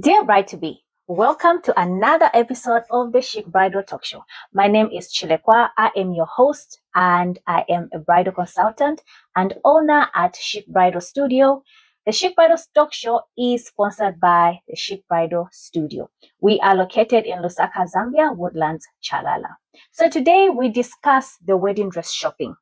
Dear bride-to-be, welcome to another episode of the Chic Bridal Talk Show. My name is Chilekwa. I am your host and I am a bridal consultant and owner at Chic Bridal Studio. The Chic Bridal Talk Show is sponsored by the Chic Bridal Studio. We are located in Lusaka, Zambia, Woodlands, Chalala. So today we discuss the wedding dress shopping,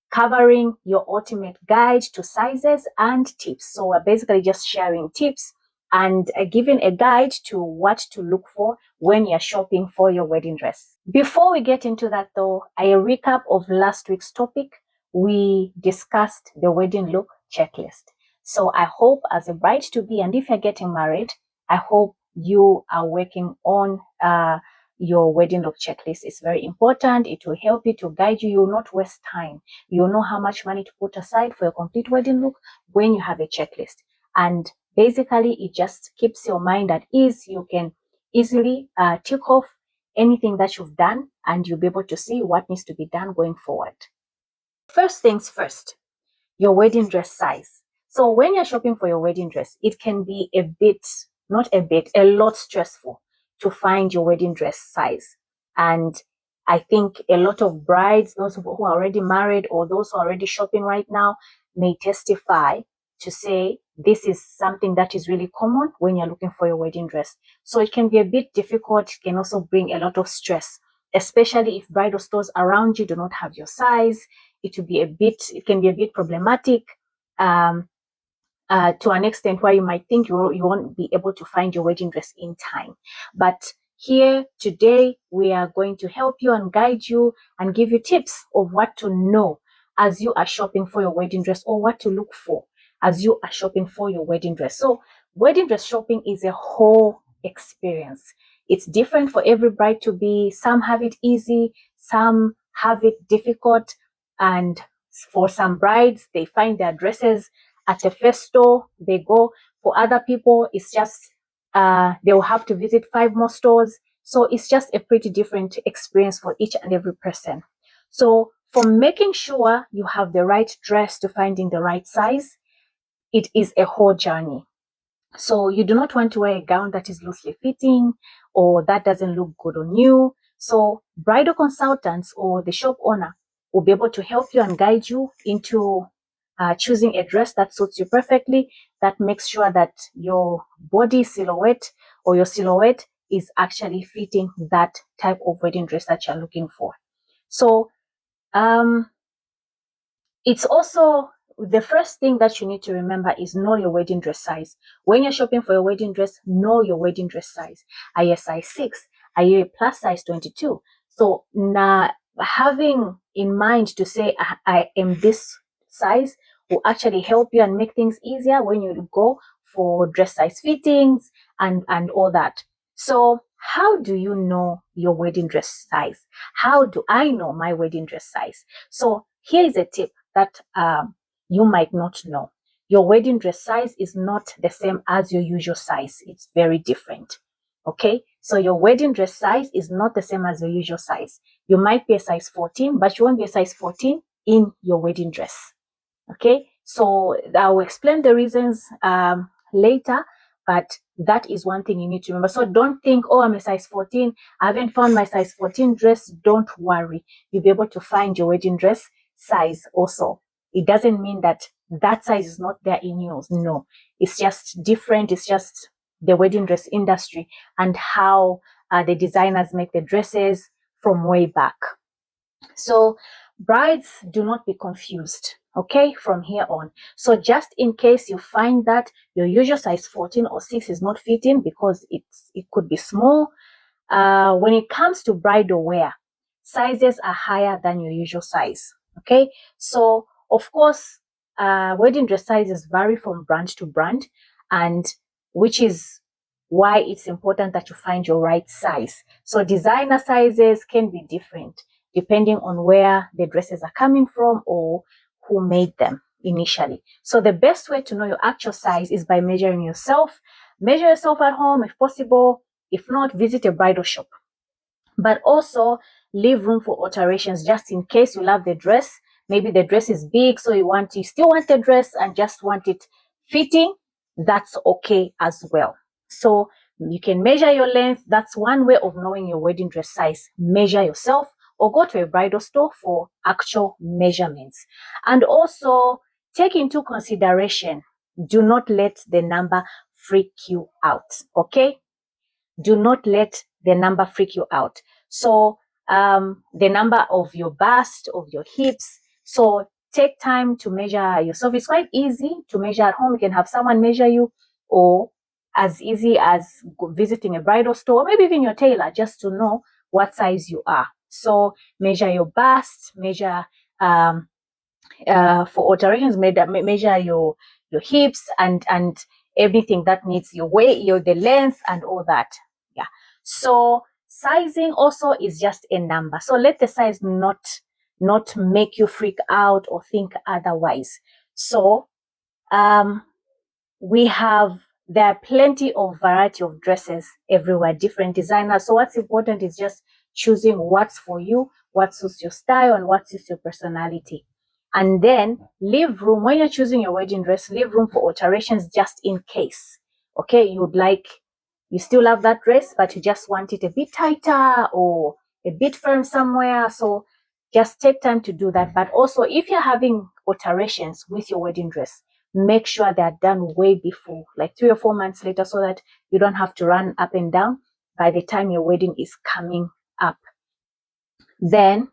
covering your ultimate guide to sizes and tips. So we're basically just sharing tips and giving a guide to what to look for when you're shopping for your wedding dress. Before we get into that though, a recap of last week's topic. We discussed the wedding look checklist. So I hope as a bride-to-be, and if you're getting married, I hope you are working on your wedding look checklist. It's very important. It will help you to guide you. You will not waste time. You'll know how much money to put aside for a complete wedding look when you have a checklist. And basically, it just keeps your mind at ease. You can easily tick off anything that you've done and you'll be able to see what needs to be done going forward. First things first, your wedding dress size. So when you're shopping for your wedding dress, it can be a lot stressful to find your wedding dress size. And I think a lot of brides, those who are already married or those who are already shopping right now, may testify to say this is something that is really common when you're looking for your wedding dress. So it can be a bit difficult, it can also bring a lot of stress, especially if bridal stores around you do not have your size. It can be a bit problematic to an extent where you might think you won't be able to find your wedding dress in time. But here today, we are going to help you and guide you and give you tips of what to know as you are shopping for your wedding dress or what to look for as you are shopping for your wedding dress. So wedding dress shopping is a whole experience. It's different for every bride-to-be. Some have it easy, some have it difficult. And for some brides, they find their dresses at the first store they go. For other people, it's just they will have to visit 5 more stores. So it's just a pretty different experience for each and every person. So from making sure you have the right dress to finding the right size, it is a whole journey. So you do not want to wear a gown that is loosely fitting or that doesn't look good on you. So bridal consultants or the shop owner will be able to help you and guide you into choosing a dress that suits you perfectly, that makes sure that your body silhouette or your silhouette is actually fitting that type of wedding dress that you're looking for. So it's also the first thing that you need to remember is know your wedding dress size. When you're shopping for your wedding dress, know your wedding dress size. Are you a size 6? Are you a plus size 22? So now having in mind to say I am this size will actually help you and make things easier when you go for dress size fittings and all that. So how do you know your wedding dress size? How do I know my wedding dress size? So here is a tip that you might not know. Your wedding dress size is not the same as your usual size. It's very different. Okay, so your wedding dress size is not the same as your usual size. You might be a size 14, but you won't be a size 14 in your wedding dress. Okay, so I will explain the reasons later, but that is one thing you need to remember. So don't think, oh, I'm a size 14. I haven't found my size 14 dress. Don't worry. You'll be able to find your wedding dress size also. It doesn't mean that that size is not there in yours. No, it's just different. It's just the wedding dress industry and how the designers make the dresses from way back. So brides, do not be confused, okay, from here on. So just in case you find that your usual size 14 or 6 is not fitting because it could be small, when it comes to bridal wear, sizes are higher than your usual size, okay? So of course, wedding dress sizes vary from brand to brand, and which is why it's important that you find your right size. So designer sizes can be different depending on where the dresses are coming from or who made them initially. So the best way to know your actual size is by measuring yourself. Measure yourself at home if possible. If not, visit a bridal shop. But also leave room for alterations just in case you love the dress. Maybe the dress is big, so you still want the dress and just want it fitting. That's okay as well. So you can measure your length. That's one way of knowing your wedding dress size. Measure yourself or go to a bridal store for actual measurements. And also take into consideration, do not let the number freak you out. Okay? Do not let the number freak you out. So the number of your bust, of your hips. So take time to measure yourself. It's quite easy to measure at home. You can have someone measure you, or as easy as visiting a bridal store, maybe even your tailor, just to know what size you are. So measure your bust, measure for alterations, measure your hips and everything that needs your weight, the length and all that. Yeah. So sizing also is just a number. So let the size not make you freak out or think otherwise. So there are plenty of variety of dresses everywhere, different designers. So what's important is just choosing what's for you, what suits your style and what suits your personality. And then leave room when you're choosing your wedding dress, leave room for alterations just in case. Okay, you still love that dress, but you just want it a bit tighter or a bit firm somewhere. So just take time to do that. But also, if you're having alterations with your wedding dress, make sure they're done way before, like 3 or 4 months later, so that you don't have to run up and down by the time your wedding is coming up. Then,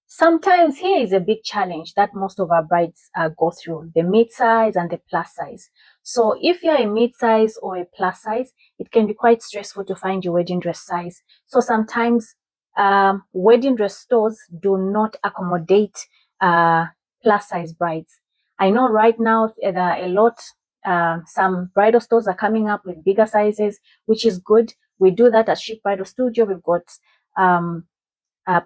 sometimes here is a big challenge that most of our brides go through, the mid-size and the plus size. So if you're a mid-size or a plus size, it can be quite stressful to find your wedding dress size. So sometimes wedding dress stores do not accommodate plus size brides. I know right now there are a lot, some bridal stores are coming up with bigger sizes, which is good. We do that at Chic Bridal Studio. We've got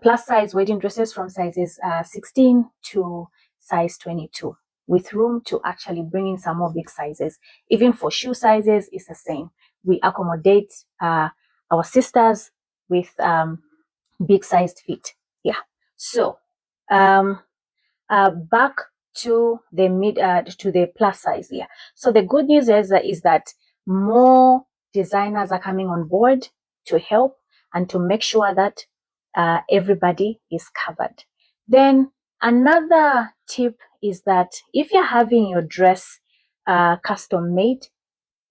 plus size wedding dresses from sizes 16 to size 22, with room to actually bring in some more big sizes. Even for shoe sizes, it's the same. We accommodate our sisters with big sized feet. Yeah. So back to the plus size here. So the good news is that more designers are coming on board to help and to make sure that everybody is covered. Then another tip is that if you're having your dress custom made,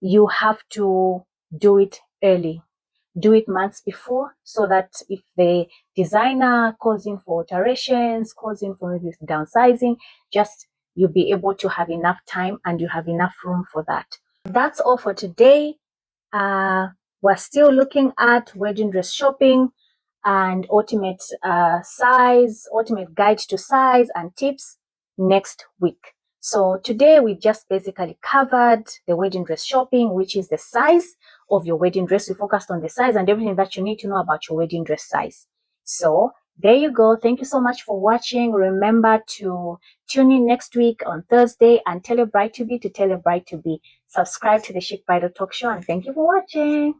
you have to do it early. Do it months before, so that if the designer calls in for alterations, calls in for maybe downsizing, just you'll be able to have enough time and you have enough room for that. That's all for today. We're still looking at wedding dress shopping and ultimate guide to size and tips next week. So today we just basically covered the wedding dress shopping, which is the size of your wedding dress. We focused on the size and everything that you need to know about your wedding dress size. So there you go. Thank you so much for watching. Remember to tune in next week on Thursday and tell your bride to be to tell your bride to be. Subscribe to the Chic Bridal Talk Show, and thank you for watching.